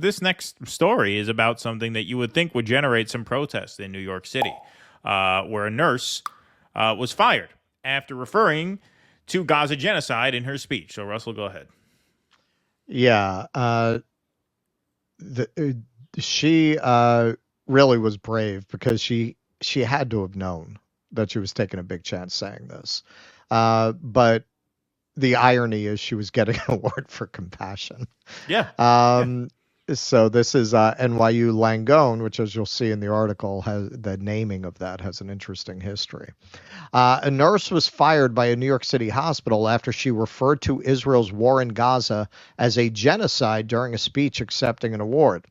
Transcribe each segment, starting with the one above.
This next story is about something that you would think would generate some protests in New York City, where a nurse was fired after referring to Gaza genocide in her speech. So, Russell, go ahead. Yeah, she really was brave because she had to have known that she was taking a big chance saying this. But the irony is she was getting an award for compassion. Yeah. So this is NYU Langone, which, as you'll see in the article, has the naming of that has an interesting history. A nurse was fired by a New York City hospital after she referred to Israel's war in Gaza as a genocide during a speech accepting an award.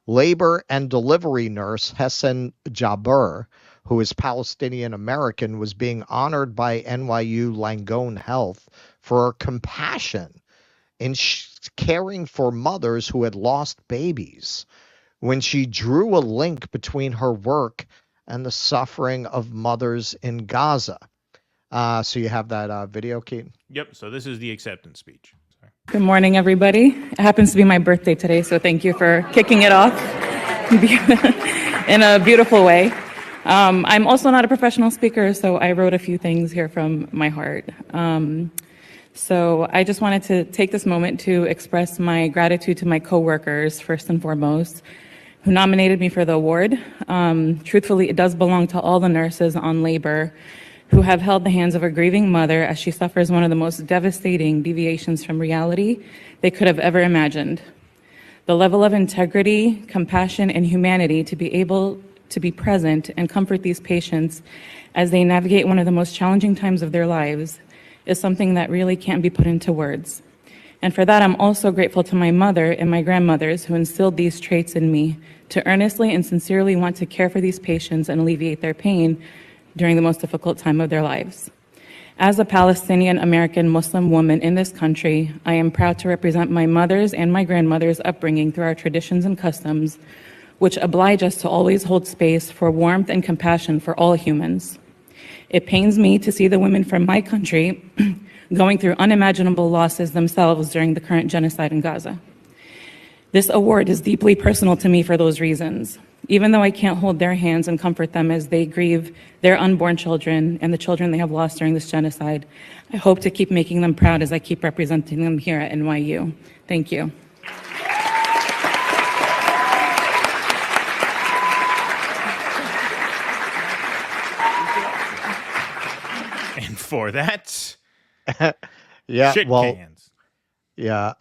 Labor and delivery nurse Hessen Jaber, who is Palestinian American, was being honored by NYU Langone Health for her compassion in caring for mothers who had lost babies, when she drew a link between her work and the suffering of mothers in Gaza. So you have that video, Keaton? Yep. So this is the acceptance speech. Sorry. Good morning, everybody. It happens to be my birthday today, so thank you for kicking it off in a beautiful way. I'm also not a professional speaker, so I wrote a few things here from my heart. So I just wanted to take this moment to express my gratitude to my coworkers, first and foremost, who nominated me for the award. Truthfully, it does belong to all the nurses on labor who have held the hands of a grieving mother as she suffers one of the most devastating deviations from reality they could have ever imagined. The level of integrity, compassion, and humanity to be able to be present and comfort these patients as they navigate one of the most challenging times of their lives is something that really can't be put into words. And for that, I'm also grateful to my mother and my grandmothers who instilled these traits in me to earnestly and sincerely want to care for these patients and alleviate their pain during the most difficult time of their lives. As a Palestinian American Muslim woman in this country, I am proud to represent my mother's and my grandmother's upbringing through our traditions and customs, which oblige us to always hold space for warmth and compassion for all humans. It pains me to see the women from my country going through unimaginable losses themselves during the current genocide in Gaza. This award is deeply personal to me for those reasons. Even though I can't hold their hands and comfort them as they grieve their unborn children and the children they have lost during this genocide, I hope to keep making them proud as I keep representing them here at NYU. Thank you. And for that, yeah, shit well, cans. Yeah,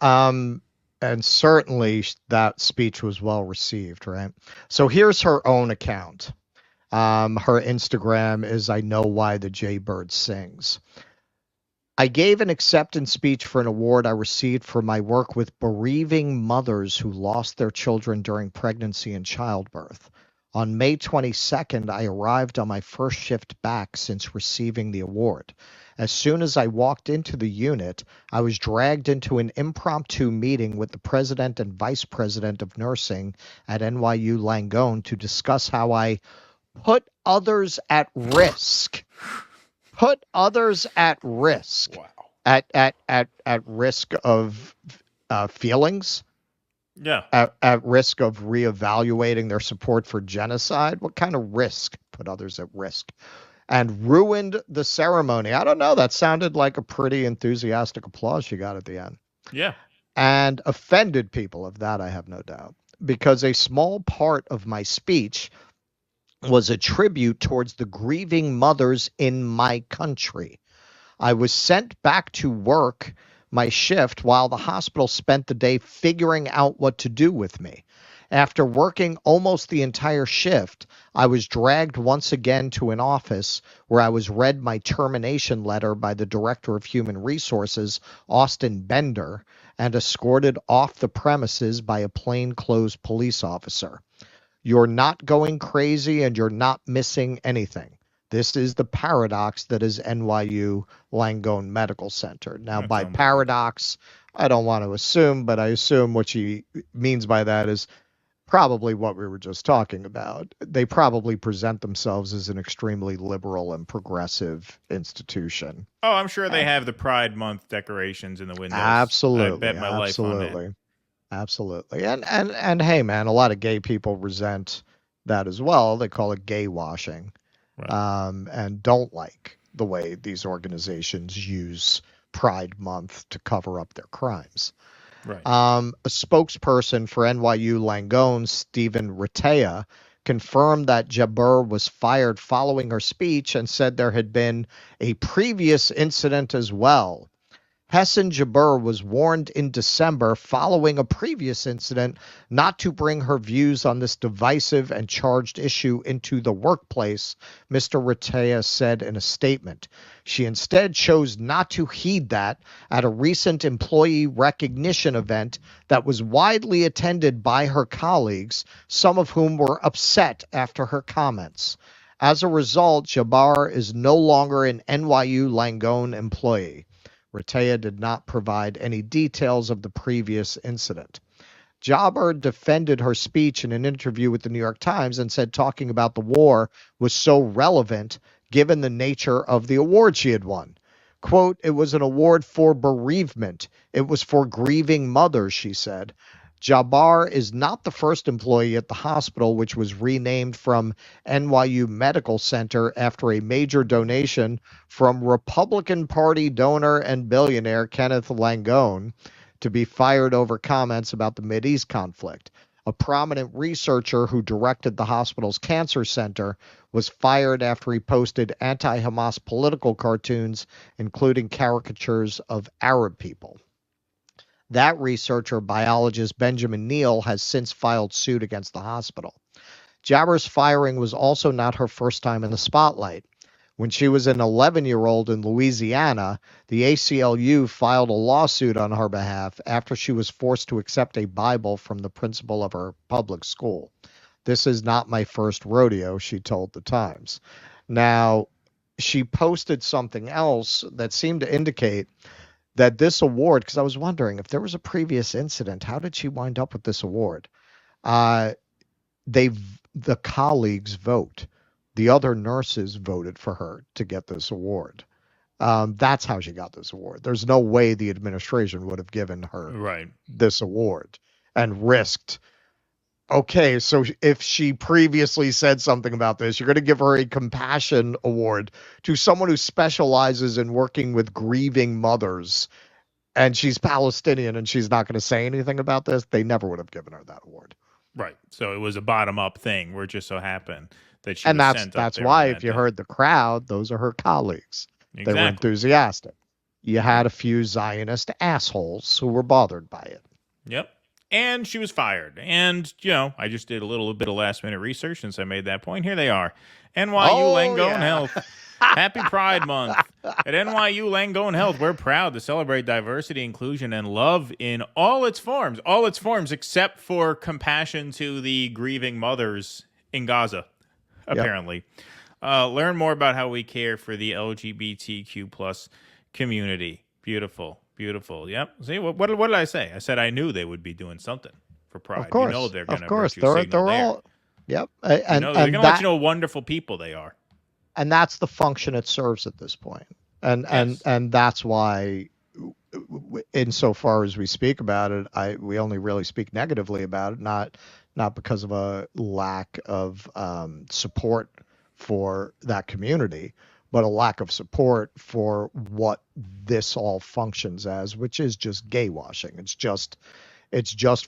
and certainly that speech was well received, right? So here's her own account. Her Instagram is I Know Why the Jaybird Sings. I gave an acceptance speech for an award I received for my work with bereaving mothers who lost their children during pregnancy and childbirth. On May 22nd, I arrived on my first shift back since receiving the award. As soon as I walked into the unit, I was dragged into an impromptu meeting with the president and vice president of nursing at NYU Langone to discuss how I put others at risk. Put others at risk. Wow. At risk of feelings. Yeah. At risk of reevaluating their support for genocide? What kind of risk put others at risk? And ruined the ceremony. I don't know. That sounded like a pretty enthusiastic applause she got at the end. Yeah. And offended people, of that I have no doubt. Because a small part of my speech was a tribute towards the grieving mothers in my country. I was sent back to work my shift while the hospital spent the day figuring out what to do with me. After working almost the entire shift, I was dragged once again to an office where I was read my termination letter by the Director of Human Resources, Austin Bender, and escorted off the premises by a plainclothes police officer. You're not going crazy and you're not missing anything. This is the paradox that is NYU Langone Medical Center. Now, by paradox, I don't want to assume, but I assume what she means by that is probably what we were just talking about. They probably present themselves as an extremely liberal and progressive institution. Oh, I'm sure they have the Pride Month decorations in the windows. Absolutely. I bet my life on that. Absolutely. And hey, man, a lot of gay people resent that as well. They call it gay washing, Right. and don't like the way these organizations use Pride Month to cover up their crimes. Right. A spokesperson for NYU Langone, Stephen Ratea, confirmed that Jabber was fired following her speech and said there had been a previous incident as well. Hessan Jabber was warned in December following a previous incident not to bring her views on this divisive and charged issue into the workplace, Mr. Ratea said in a statement. She instead chose not to heed that at a recent employee recognition event that was widely attended by her colleagues, some of whom were upset after her comments. As a result, Jabber is no longer an NYU Langone employee. Ratea did not provide any details of the previous incident. Jabber defended her speech in an interview with the New York Times and said talking about the war was so relevant given the nature of the award she had won. Quote, "It was an award for bereavement. It was for grieving mothers," she said. Jabber is not the first employee at the hospital, which was renamed from NYU Medical Center after a major donation from Republican Party donor and billionaire Kenneth Langone to be fired over comments about the Mideast conflict. A prominent researcher who directed the hospital's cancer center was fired after he posted anti-Hamas political cartoons, including caricatures of Arab people. That researcher, biologist Benjamin Neal, has since filed suit against the hospital. Jabber's firing was also not her first time in the spotlight. When she was an 11-year-old in Louisiana, the ACLU filed a lawsuit on her behalf after she was forced to accept a Bible from the principal of her public school. "This is not my first rodeo," she told the Times. Now, she posted something else that seemed to indicate that this award, because I was wondering if there was a previous incident, how did she wind up with this award? The colleagues vote. The other nurses voted for her to get this award. That's how she got this award. There's no way the administration would have given her this award and risked. Okay, so if she previously said something about this, you're going to give her a compassion award to someone who specializes in working with grieving mothers, and she's Palestinian and she's not going to say anything about this. They never would have given her that award. Right. So it was a bottom-up thing where it just so happened that she And was sent up that's there why on if you that day. heard the crowd, those are her colleagues. They were Exactly. enthusiastic. You had a few Zionist assholes who were bothered by it. Yep. And she was fired. And, you know, I just did a little bit of last-minute research since I made that point. Here they are. NYU Langone Health. Happy Pride Month. At NYU Langone Health, we're proud to celebrate diversity, inclusion, and love in all its forms. All its forms except for compassion to the grieving mothers in Gaza, apparently. Learn more about how we care for the LGBTQ plus community. Beautiful. Beautiful. Yep. See, what did I say? I said I knew they would be doing something for Pride. Of course. You know they're going to Of course. virtue They're signal there. all. Yep. They're And going to let you know what wonderful people they are. and that's the function it serves at this point. And that's why, insofar as we speak about it, we only really speak negatively about it, not because of a lack of support for that community, but a lack of support for what this all functions as, which is just gay washing. It's just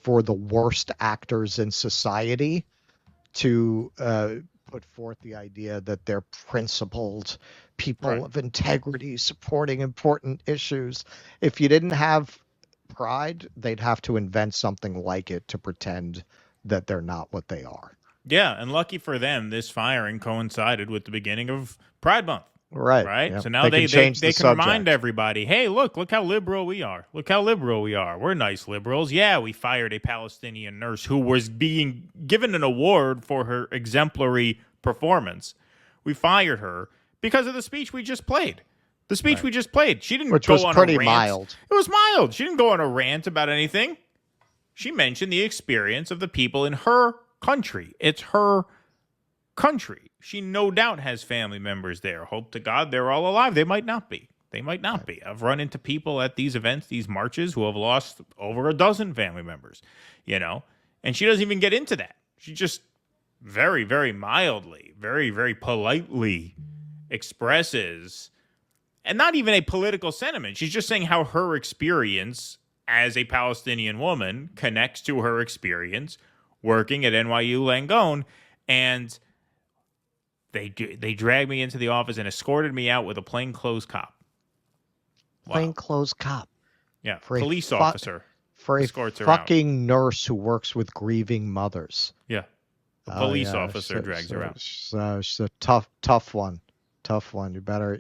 for the worst actors in society to put forth the idea that they're principled people of integrity supporting important issues. If you didn't have Pride, they'd have to invent something like it to pretend that they're not what they are. Yeah, and lucky for them, this firing coincided with the beginning of Pride Month. Right. Yep. So now they can remind everybody, hey, look how liberal we are. Look how liberal we are. We're nice liberals. Yeah, we fired a Palestinian nurse who was being given an award for her exemplary performance. We fired her because of the speech we just played. The speech we just played. She didn't go on pretty a rant. mild. It was mild. She didn't go on a rant about anything. She mentioned the experience of the people in her country. It's her country. She no doubt has family members there. Hope to God they're all alive. They might not be. They might not be. I've run into people at these events, these marches, who have lost over a dozen family members, and she doesn't even get into that. She just very, very mildly, very, very politely expresses, and not even a political sentiment. She's just saying how her experience as a Palestinian woman connects to her experience working at NYU Langone. And they dragged me into the office and escorted me out with a plainclothes cop. Wow. Plainclothes cop. Yeah, police officer. For a escorts her out. fucking nurse who works with grieving mothers. Yeah. A police officer drags her out. She's a tough one. Tough one. You better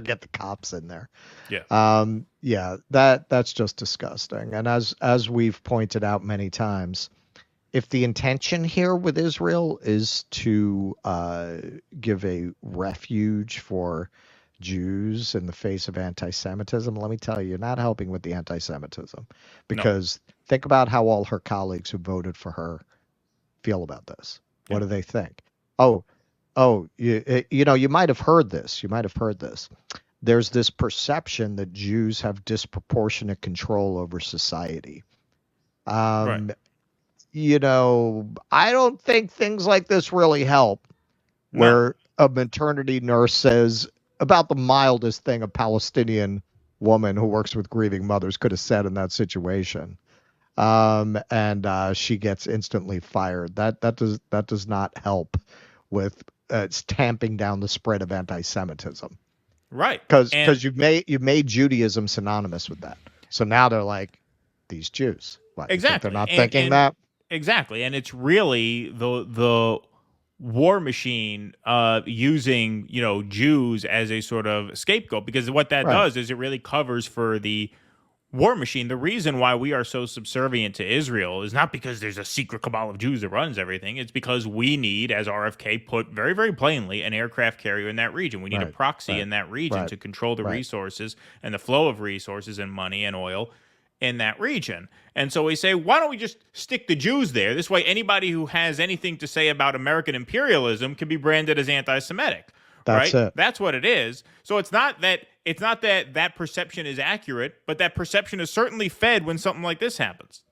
get the cops in there. Yeah. Yeah, that's just disgusting. And as we've pointed out many times, if the intention here with Israel is to give a refuge for Jews in the face of anti-Semitism, let me tell you, you're not helping with the anti-Semitism, because think about how all her colleagues who voted for her feel about this. What do they think? Oh, you might have heard this. There's this perception that Jews have disproportionate control over society. Right. I don't think things like this really help. No. Where a maternity nurse says about the mildest thing a Palestinian woman who works with grieving mothers could have said in that situation. And she gets instantly fired. That does not help with tamping down the spread of anti-Semitism. Right. Because you've made Judaism synonymous with that. So now they're like, these Jews. What, exactly. They're not thinking that. Exactly. And it's really the war machine using Jews as a sort of scapegoat, because what that does is it really covers for the war machine. The reason why we are so subservient to Israel is not because there's a secret cabal of Jews that runs everything. It's because we need, as RFK put very, very plainly, an aircraft carrier in that region. We need a proxy in that region to control the resources and the flow of resources and money and oil in that region. And so we say, why don't we just stick the Jews there? This way, anybody who has anything to say about American imperialism can be branded as anti-Semitic. That's right? it. That's what it is. So it's not that perception is accurate, but that perception is certainly fed when something like this happens.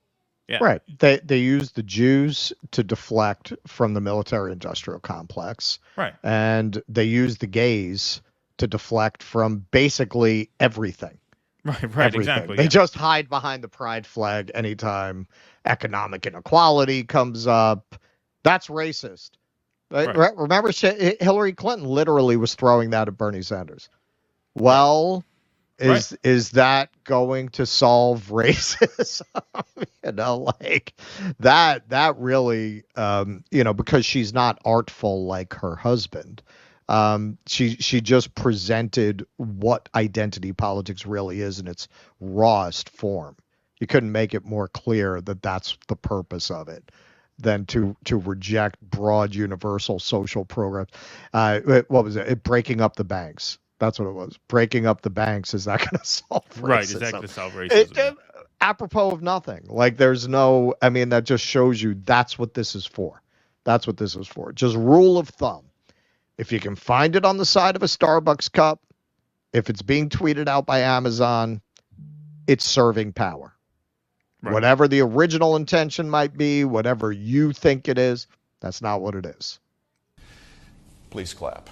Yeah. Right. They use the Jews to deflect from the military-industrial complex. Right. And they use the gays to deflect from basically everything. Right, Everything. Exactly. They just hide behind the pride flag anytime economic inequality comes up. That's racist. Right. Remember, Hillary Clinton literally was throwing that at Bernie Sanders. Well, is that going to solve racism? That really, because she's not artful like her husband. She just presented what identity politics really is in its rawest form. You couldn't make it more clear that that's the purpose of it than to reject broad universal social programs. What was it? Breaking up the banks. That's what it was. Breaking up the banks. Is that going to solve racism? Right, is that going to solve racism? Apropos of nothing. There's no, that just shows you that's what this is for. That's what this is for. Just rule of thumb. If you can find it on the side of a Starbucks cup, if it's being tweeted out by Amazon, it's serving power. Right. Whatever the original intention might be, whatever you think it is, that's not what it is. Please clap.